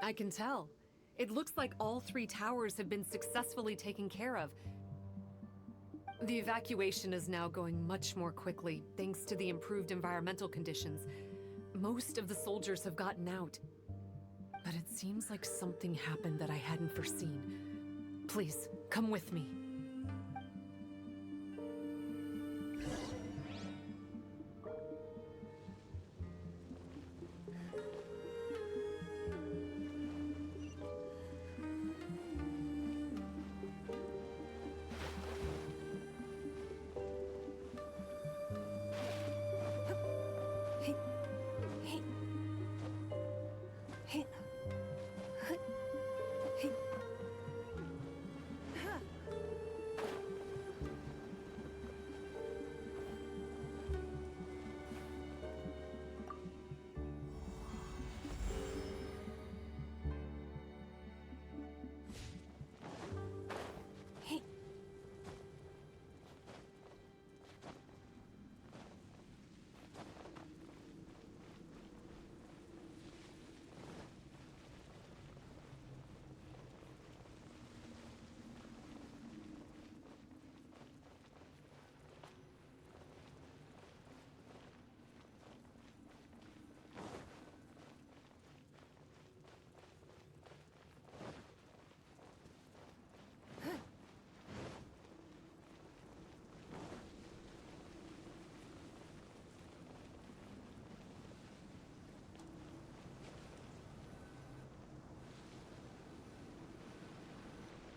I can tell. It looks like all three towers have been successfully taken care of. The evacuation is now going much more quickly, thanks to the improved environmental conditions. Most of the soldiers have gotten out. But it seems like something happened that I hadn't foreseen. Please, come with me.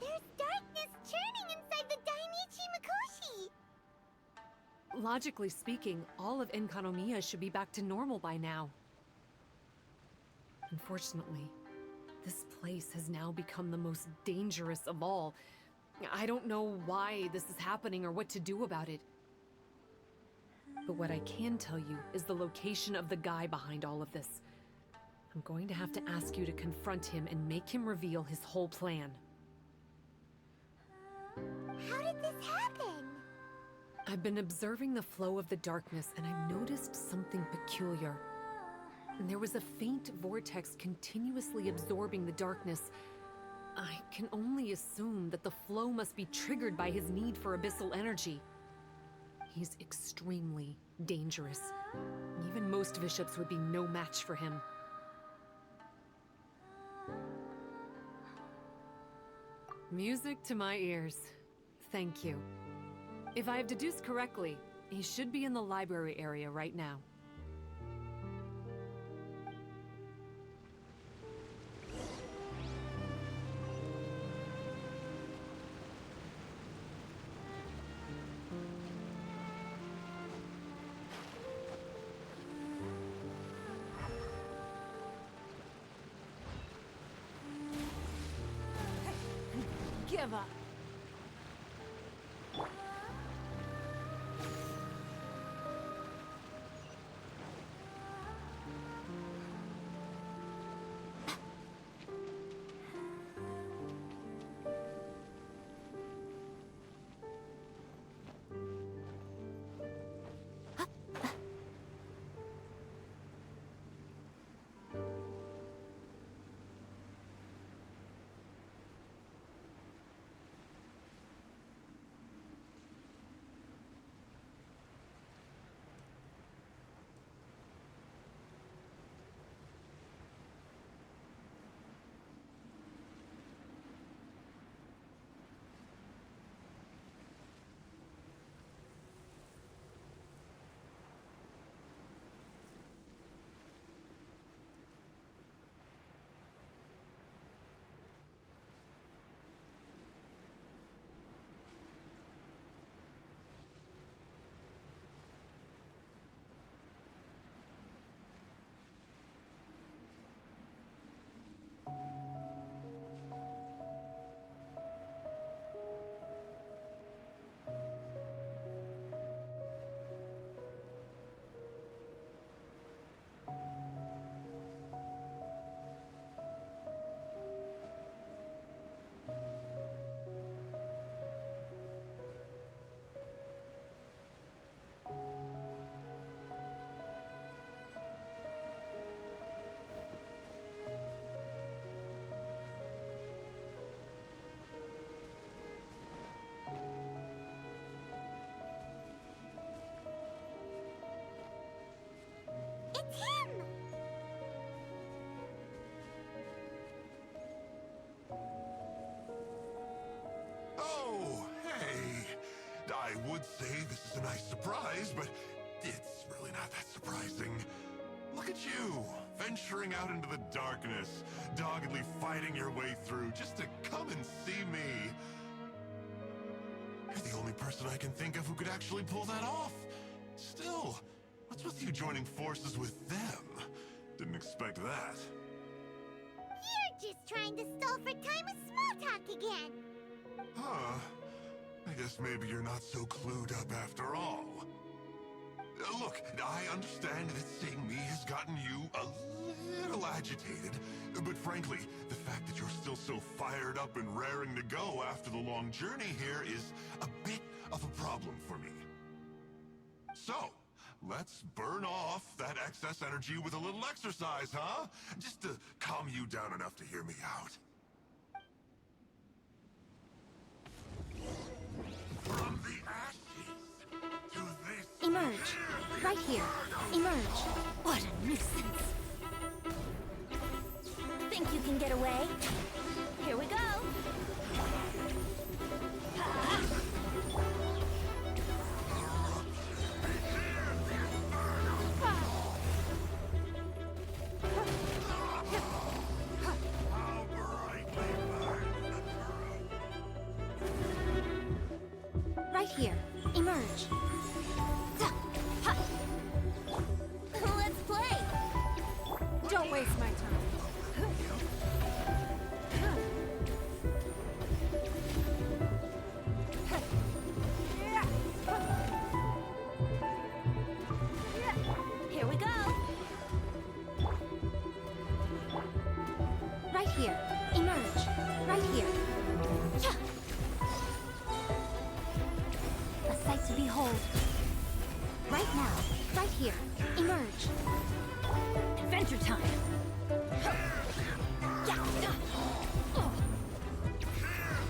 There's darkness churning inside the Dainichi Mikoshi! Logically speaking, all of Enkanomiya should be back to normal by now. Unfortunately, this place has now become the most dangerous of all. I don't know why this is happening or what to do about it. But what I can tell you is the location of the guy behind all of this. I'm going to have to ask you to confront him and make him reveal his whole plan. How did this happen? I've been observing the flow of the darkness, and I've noticed something peculiar. There was a faint vortex continuously absorbing the darkness. I can only assume that the flow must be triggered by his need for abyssal energy. He's extremely dangerous. Even most bishops would be no match for him. Music to my ears. Thank you. If I have deduced correctly, he should be in the library area right now. Give up. is, but it's really not that surprising. Look at you, venturing out into the darkness, doggedly fighting your way through just to come and see me. You're the only person I can think of who could actually pull that off. Still, what's with you joining forces with them? Didn't expect that. You're just trying to stall for time with small talk again. Huh. I guess maybe you're not so clued up after all. Look, I understand that seeing me has gotten you a little agitated, but frankly, the fact that you're still so fired up and raring to go after the long journey here is a bit of a problem for me. So, let's burn off that excess energy with a little exercise, huh? Just to calm you down enough to hear me out. From the ashes to this... Emerge. Right here. Emerge. What a nuisance. Think you can get away? Here we go. Right here. Emerge. Let's play. Don't waste my time. Here we go. Right here. Emerge. Right here. A sight to behold. Right now. Right here. Emerge. Adventure time.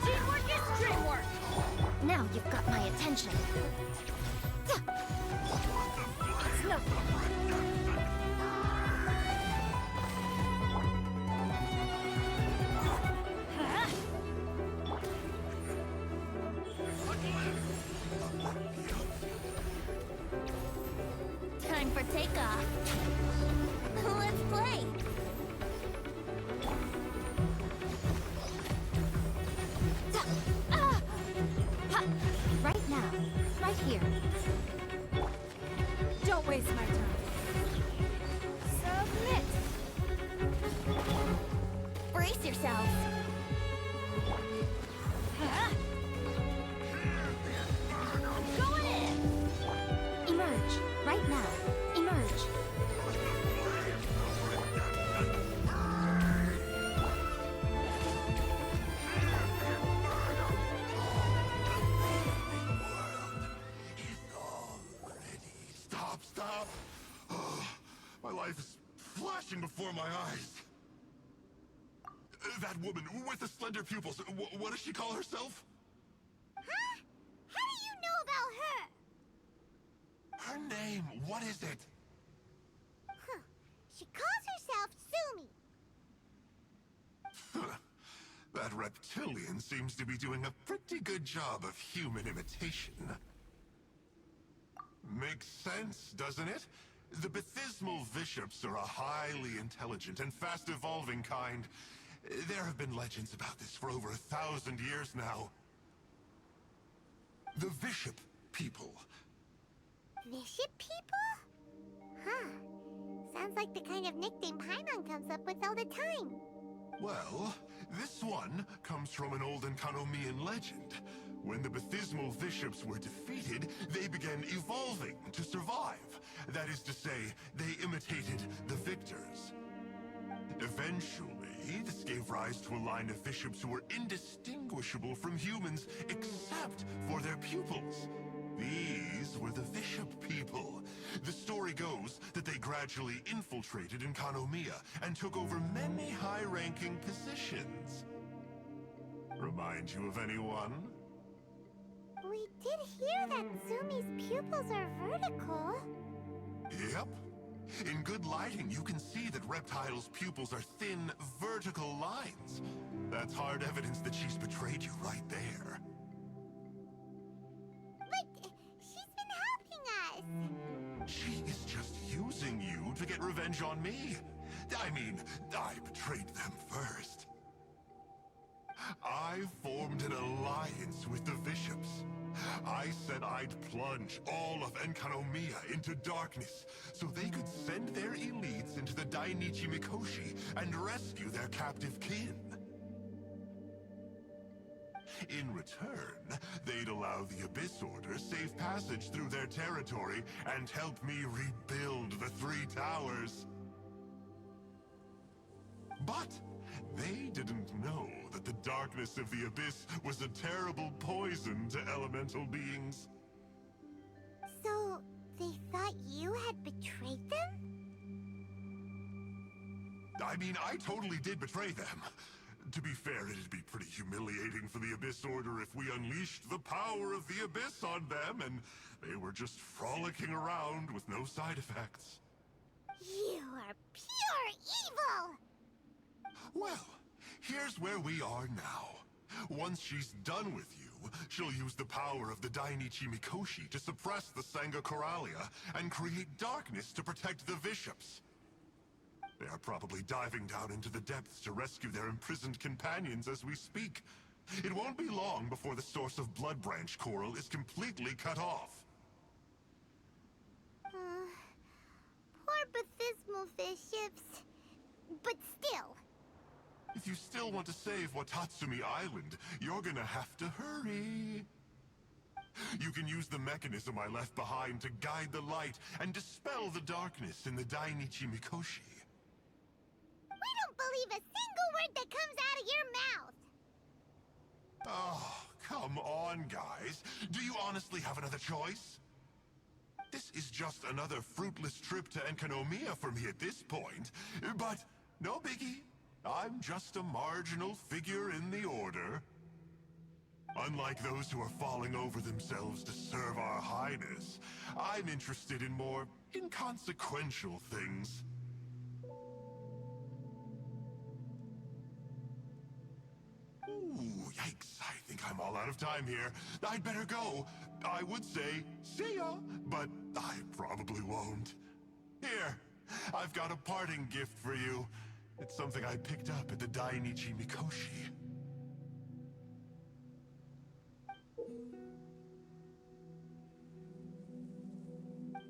Teamwork is dreamwork. Now you've got my attention. It's nothing. Time for takeoff. Let's play. Right now. Right here. Don't waste my time. Submit. Brace yourselves. Going in. Emerge. Right now. Emerge. Stop! My life is flashing before my eyes. That woman with the slender pupils, what does she call herself? Huh? How do you know about her? Her name, what is it? Huh. She calls herself Sumi. That reptilian seems to be doing a pretty good job of human imitation. Makes sense, doesn't it? The Baptismal Bishops are a highly intelligent and fast-evolving kind. There have been legends about this for over 1,000 years now. The Bishop people. Bishop people? Huh. Sounds like the kind of nickname Paimon comes up with all the time. Well, this one comes from an old Enkanomian legend. When the Baptismal Bishops were defeated, they began evolving to survive. That is to say, they imitated the victors. Eventually, this gave rise to a line of bishops who were indistinguishable from humans except for their pupils. These were the Bishop people. The story goes that they gradually infiltrated Enkanomiya and took over many high-ranking positions. Remind you of anyone? We did hear that Sumi's pupils are vertical. Yep. In good lighting, you can see that Reptile's pupils are thin, vertical lines. That's hard evidence that she's betrayed you right there. But she's been helping us. revenge on me. I mean, I betrayed them first. I formed an alliance with the bishops. I said I'd plunge all of Enkanomiya into darkness so they could send their elites into the Dainichi Mikoshi and rescue their captive kin. In return, they'd allow the Abyss Order safe passage through their territory and help me rebuild the Three Towers. But they didn't know that the darkness of the Abyss was a terrible poison to elemental beings. So, they thought you had betrayed them? I mean, I totally did betray them. To be fair, it'd be pretty humiliating for the Abyss Order if we unleashed the power of the Abyss on them and they were just frolicking around with no side effects. You are pure evil! Well, here's where we are now. Once she's done with you, she'll use the power of the Dainichi Mikoshi to suppress the Sangha Coralia and create darkness to protect the bishops. They are probably diving down into the depths to rescue their imprisoned companions as we speak. It won't be long before the source of Blood Branch Coral is completely cut off. Poor Bathismal bishops. But still. If you still want to save Watatsumi Island, you're gonna have to hurry. You can use the mechanism I left behind to guide the light and dispel the darkness in the Dainichi Mikoshi. We don't believe a single word that comes out of your mouth! Oh, come on, guys. Do you honestly have another choice? This is just another fruitless trip to Enkanomiya for me at this point, but no biggie. I'm just a marginal figure in the Order. Unlike those who are falling over themselves to serve our Highness, I'm interested in more inconsequential things. Ooh, yikes. I think I'm all out of time here. I'd better go. I would say, see ya, but I probably won't. Here, I've got a parting gift for you. It's something I picked up at the Dainichi Mikoshi.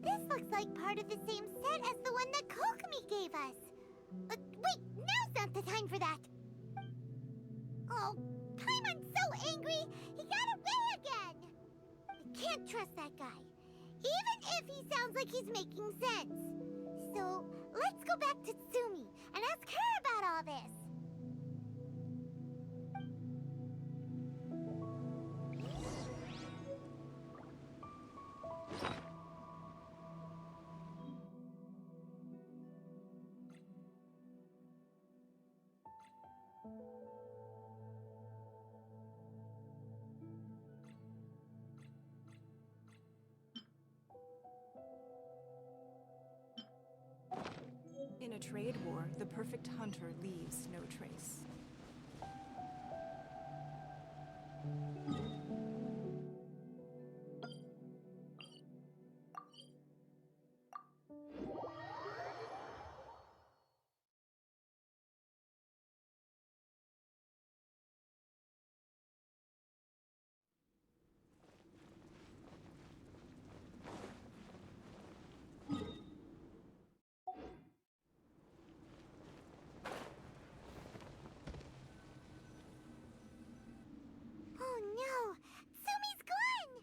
This looks like part of the same set as the one that Kokomi gave us. Wait, now's not the time for that. Oh, Paimon's so angry, he got away again! I can't trust that guy, even if he sounds like he's making sense. So, let's go back to Tsumi and ask her about all this. In a trade war, the perfect hunter leaves no trace. Oh no! Tsumi's gone!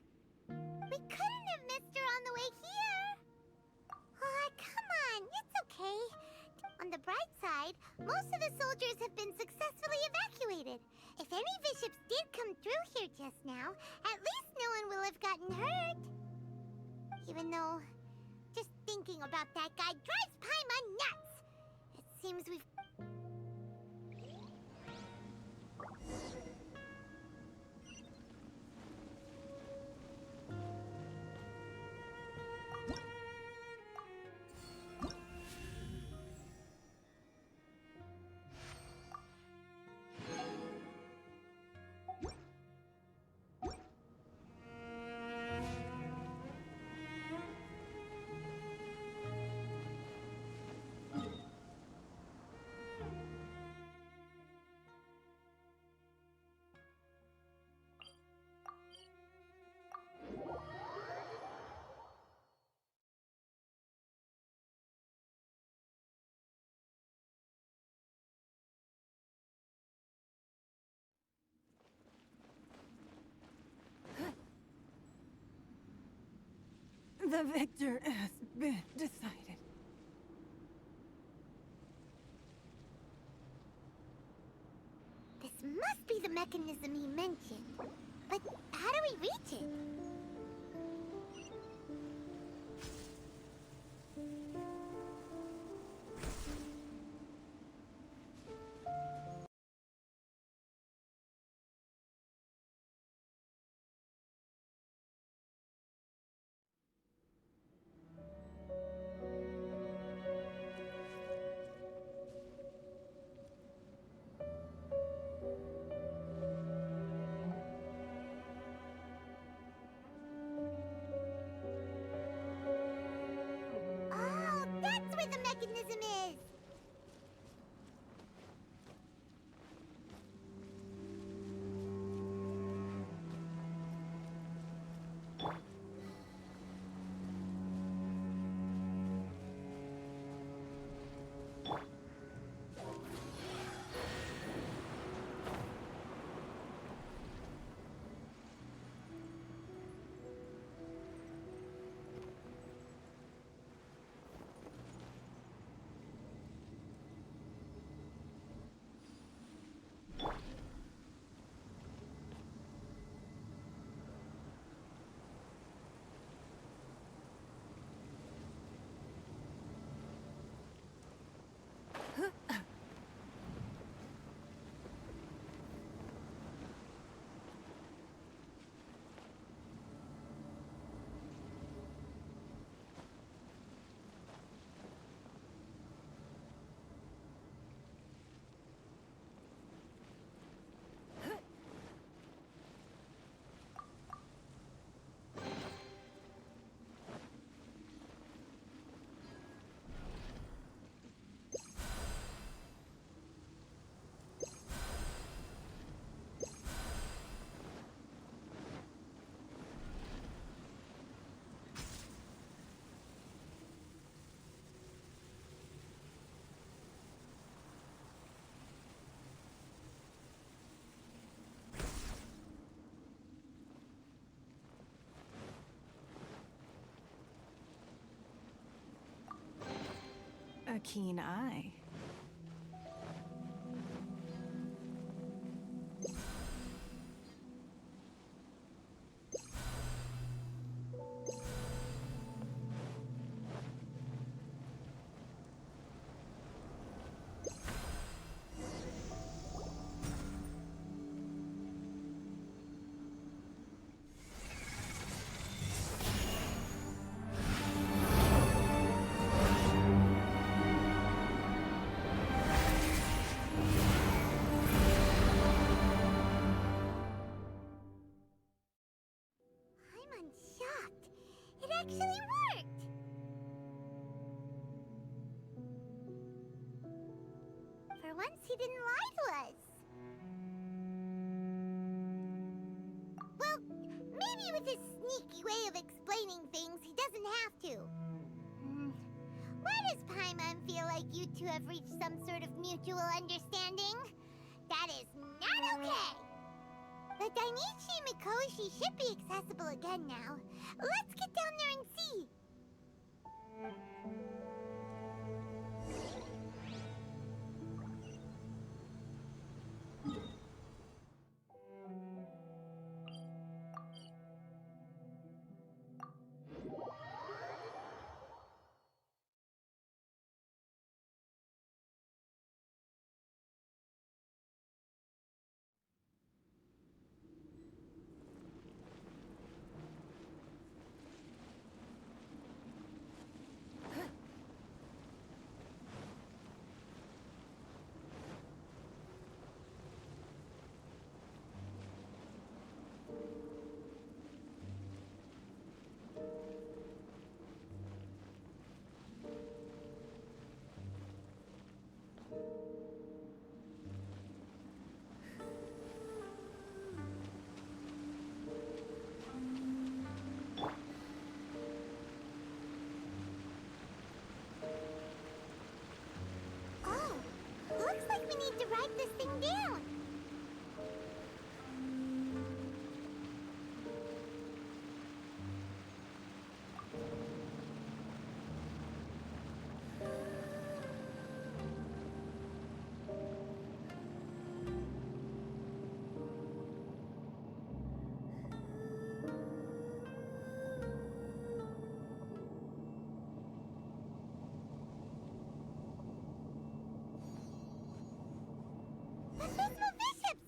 We couldn't have missed her on the way here! Come on, it's okay. On the bright side, most of the soldiers have been successfully evacuated. If any bishops did come through here just now, at least no one will have gotten hurt. Even though, just thinking about that guy drives Paimon nuts! It seems we've... The victor has been decided. This must be the mechanism he mentioned. But how do we reach it? Oh, that's where the mechanism is! A keen eye. I'm unshocked. It actually worked! For once, he didn't lie to us. Well, maybe with his sneaky way of explaining things, he doesn't have to. Why does Paimon feel like you two have reached some sort of mutual understanding? That is not okay! The Dainichi Mikoshi should be accessible again now. Let's get down there and see! need to write this thing down. Baptismal bishops!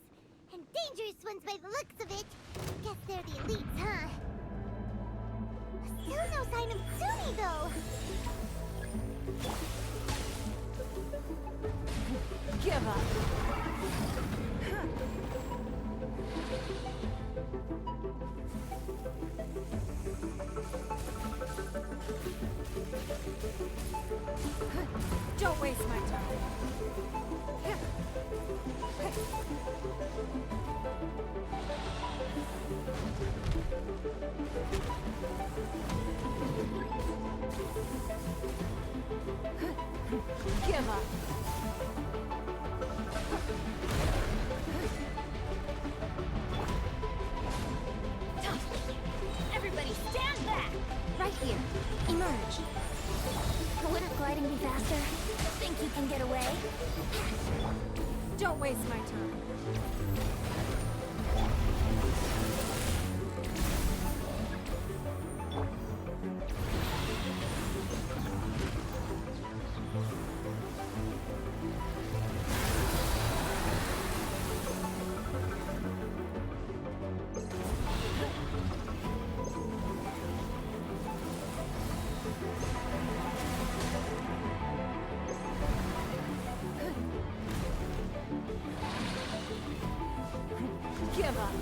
And dangerous ones by the looks of it. Guess they're the elites, huh? Still no sign of Sumi, though. Give up. Don't waste my time. Give up. Everybody stand back! Right here. Emerge. Wouldn't gliding be faster? Think you can get away? Don't waste my time. Give up.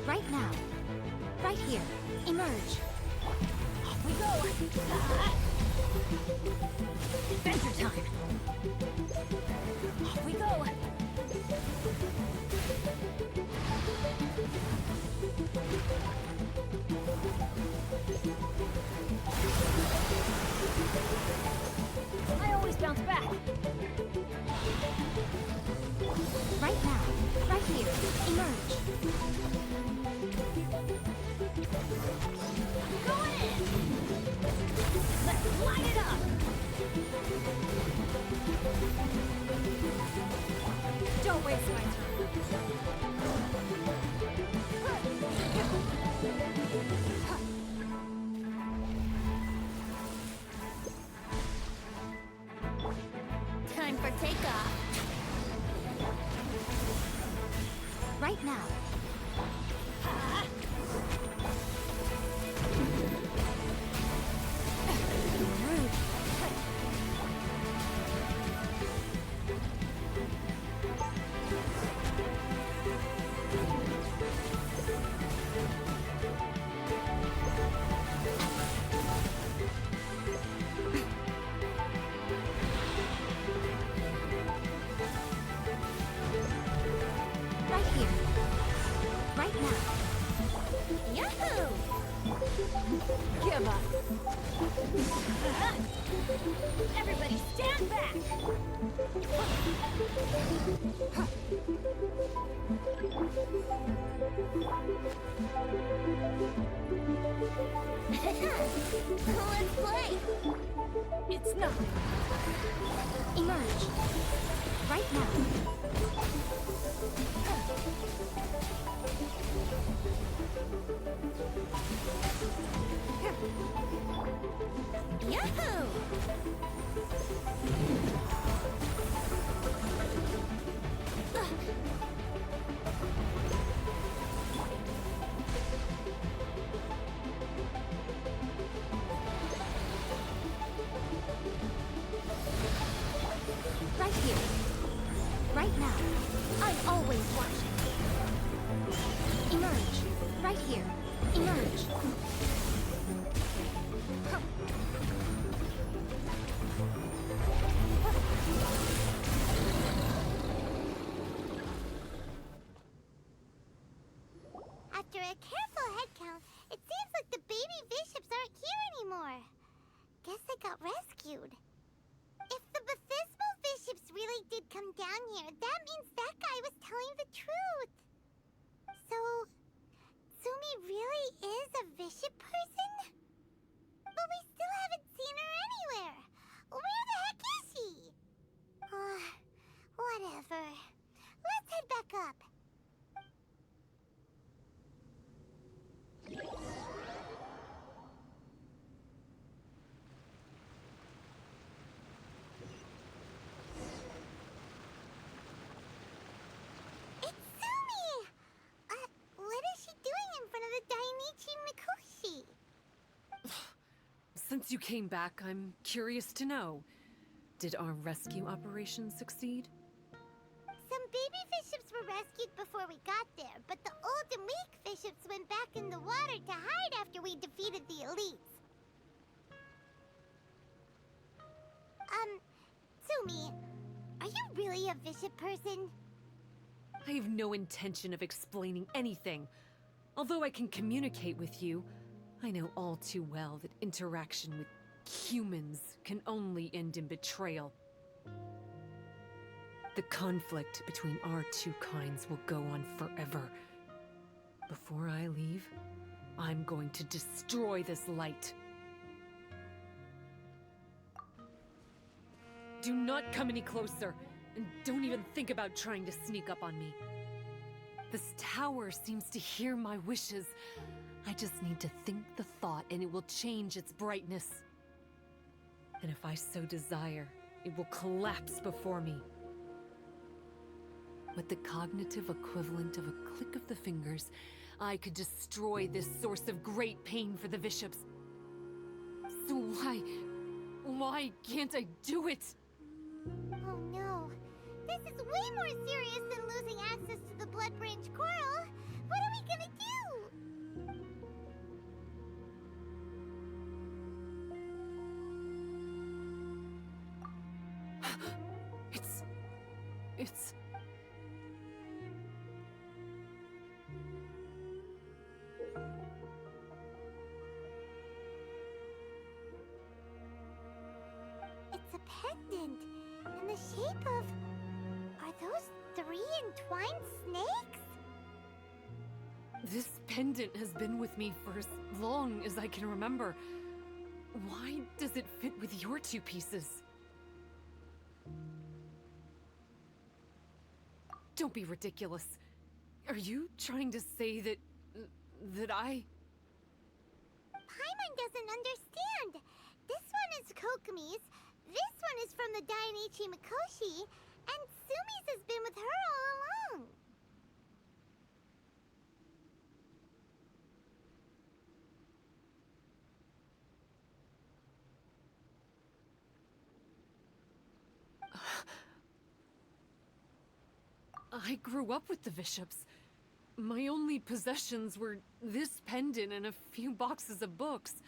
Right now. Right here. Emerge. Off we go! Adventure time! Off we go! I always bounce back! Right now. Right here. Emerge. Going in! Let's light it up! Don't waste my time. Time for takeoff. Right now. Rude. Right here. Right now. Yahoo! Give up. Everybody stand back! Let's play! It's nothing. Emerge. Right now. Yahoo! Right here. Right now. I'm always watching. Emerge. Right here. Emerge. After a careful head count, it seems like the baby bishops aren't here anymore. Guess they got rescued. If the Baptismal bishops really did come down here, that means that guy was telling the truth. So, Sumi Since you came back, I'm curious to know. Did our rescue operation succeed? Some baby fiships were rescued before we got there, but the old and weak fiships went back in the water to hide after we defeated the elites. Sumi, are you really a bishop person? I have no intention of explaining anything. Although I can communicate with you, I know all too well that interaction with humans can only end in betrayal. The conflict between our two kinds will go on forever. Before I leave, I'm going to destroy this light. Do not come any closer, and don't even think about trying to sneak up on me. This tower seems to hear my wishes. I just need to think the thought and it will change its brightness. And if I so desire, it will collapse before me. With the cognitive equivalent of a click of the fingers, I could destroy this source of great pain for the bishops. So why can't I do it? Oh no. This is way more serious than losing access to the Blood Branch Coral. What are we gonna do? It's... It's a pendant in the shape of... Are those 3 entwined snakes? This pendant has been with me for as long as I can remember. Why does it fit with your two pieces? Don't be ridiculous. Are you trying to say that I... Paimon doesn't understand. This one is Kokomi's, this one is from the Dainichi Mikoshi, and Sumi's has been with her all along. I grew up with the bishops. My only possessions were this pendant and a few boxes of books.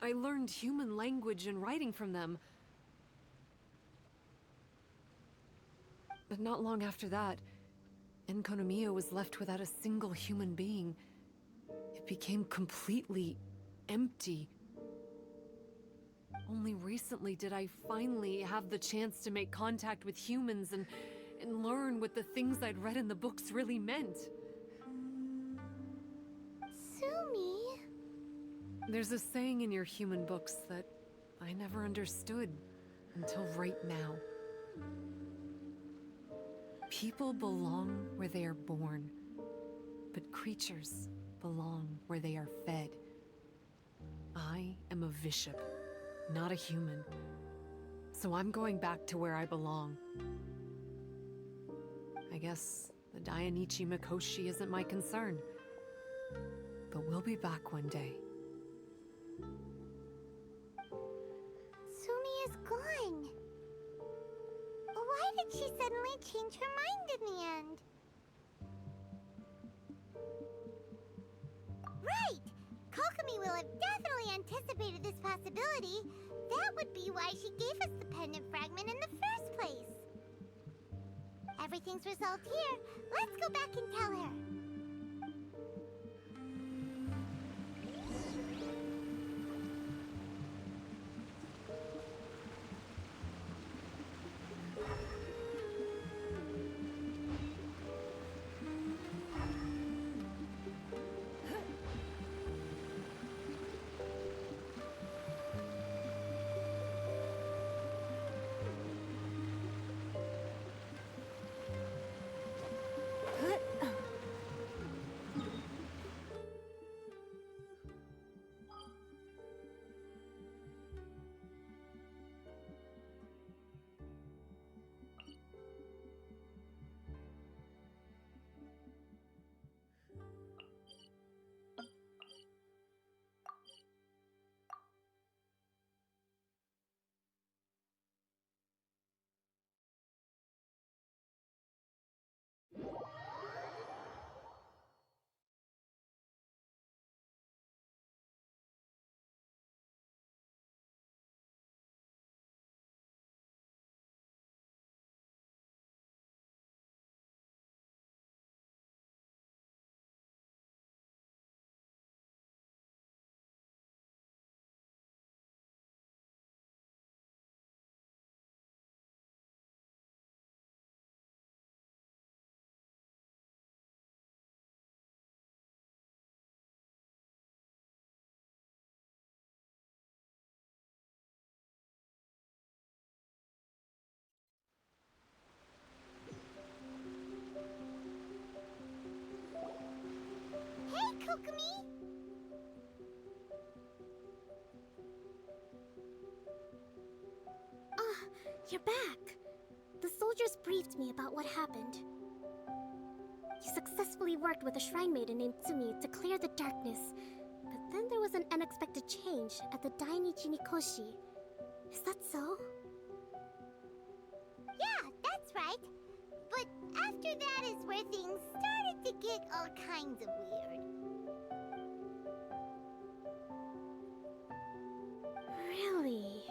I learned human language and writing from them. But not long after that, Enkonomiya was left without a single human being. It became completely empty. Only recently did I finally have the chance to make contact with humans and learn what the things I'd read in the books really meant. Sumi? There's a saying in your human books that I never understood until right now. People belong where they are born, but creatures belong where they are fed. I am a bishop, not a human, so I'm going back to where I belong. I guess the Dainichi Mikoshi isn't my concern, but we'll be back one day. Sumi is gone. Why did she suddenly change her mind in the end? Right! Kokomi will have definitely anticipated this possibility. That would be why she gave us the pendant fragment in the first place. Everything's resolved here. Let's go back and tell her. Kokomi? Ah, you're back. The soldiers briefed me about what happened. You successfully worked with a shrine maiden named Tsumi to clear the darkness, but then there was an unexpected change at the Dainichi Mikoshi. Is that so? Yeah, that's right. But after that is where things started to get all kinds of weird. Really?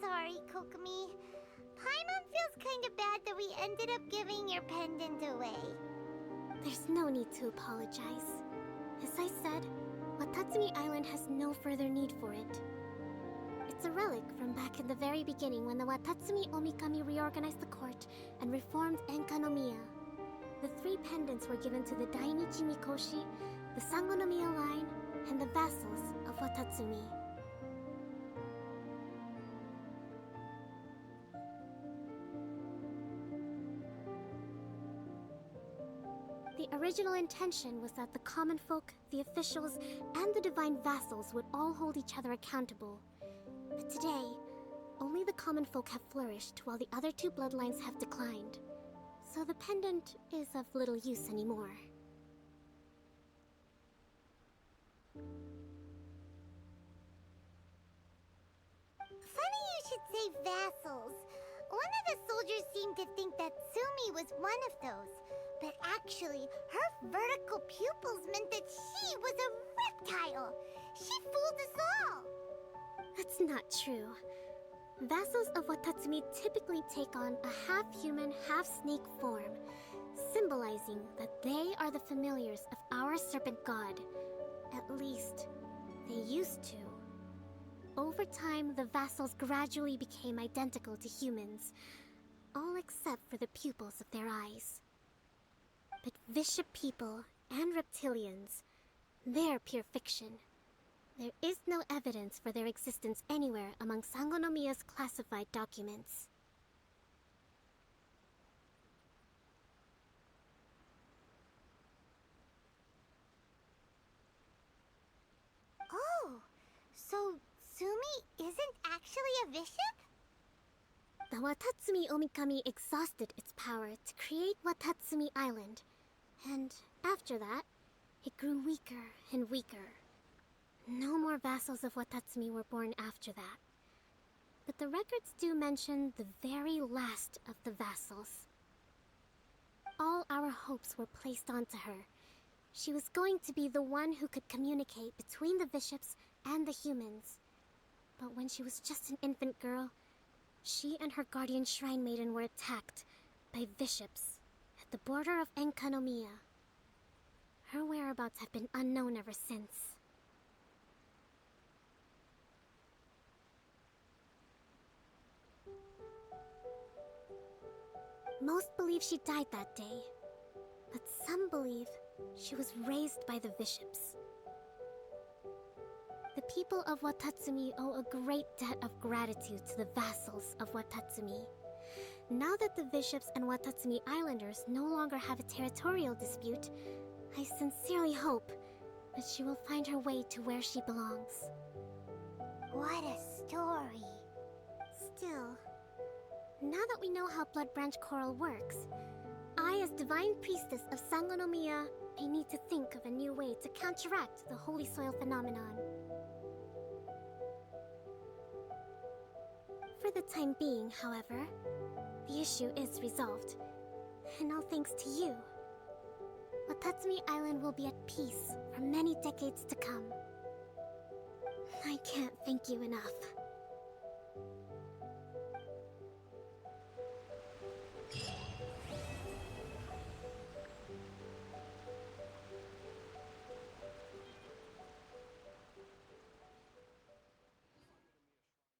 Sorry, Kokomi. Paimon feels kind of bad that we ended up giving your pendant away. There's no need to apologize. As I said, Watatsumi Island has no further need for it. It's a relic from back in the very beginning when the Watatsumi Omikami reorganized the court and reformed Enkanomiya. The 3 pendants were given to the Dainichi Mikoshi, the Sangonomiya line, and the vassals of Watatsumi. The original intention was that the common folk, the officials, and the divine vassals would all hold each other accountable. But today, only the common folk have flourished while the other 2 bloodlines have declined. So the pendant is of little use anymore. Funny you should say vassals. One of the soldiers seemed to think that Tsumi was one of those. But actually, her vertical pupils meant that she was a reptile. She fooled us all. That's not true. Vassals of Watatsumi typically take on a half-human, half-snake form, symbolizing that they are the familiars of our serpent god. At least, they used to. Over time, the vassals gradually became identical to humans, all except for the pupils of their eyes. But Visha people and reptilians, they're pure fiction. There is no evidence for their existence anywhere among Sangonomiya's classified documents. Oh, so Tsumi isn't actually a bishop? The Watatsumi Omikami exhausted its power to create Watatsumi Island, and after that, it grew weaker and weaker. No more vassals of Watatsumi were born after that. But the records do mention the very last of the vassals. All our hopes were placed onto her. She was going to be the one who could communicate between the bishops and the humans. But when she was just an infant girl, she and her guardian shrine maiden were attacked by bishops at the border of Enkanomiya. Her whereabouts have been unknown ever since. Most believe she died that day, but some believe she was raised by the bishops. The people of Watatsumi owe a great debt of gratitude to the vassals of Watatsumi. Now that the bishops and Watatsumi Islanders no longer have a territorial dispute, I sincerely hope that she will find her way to where she belongs. What a story. Still, now that we know how Blood Branch Coral works, I, as Divine Priestess of Sangonomiya, may need to think of a new way to counteract the Holy Soil phenomenon. For the time being, however, the issue is resolved, and all thanks to you. Watatsumi Island will be at peace for many decades to come. I can't thank you enough.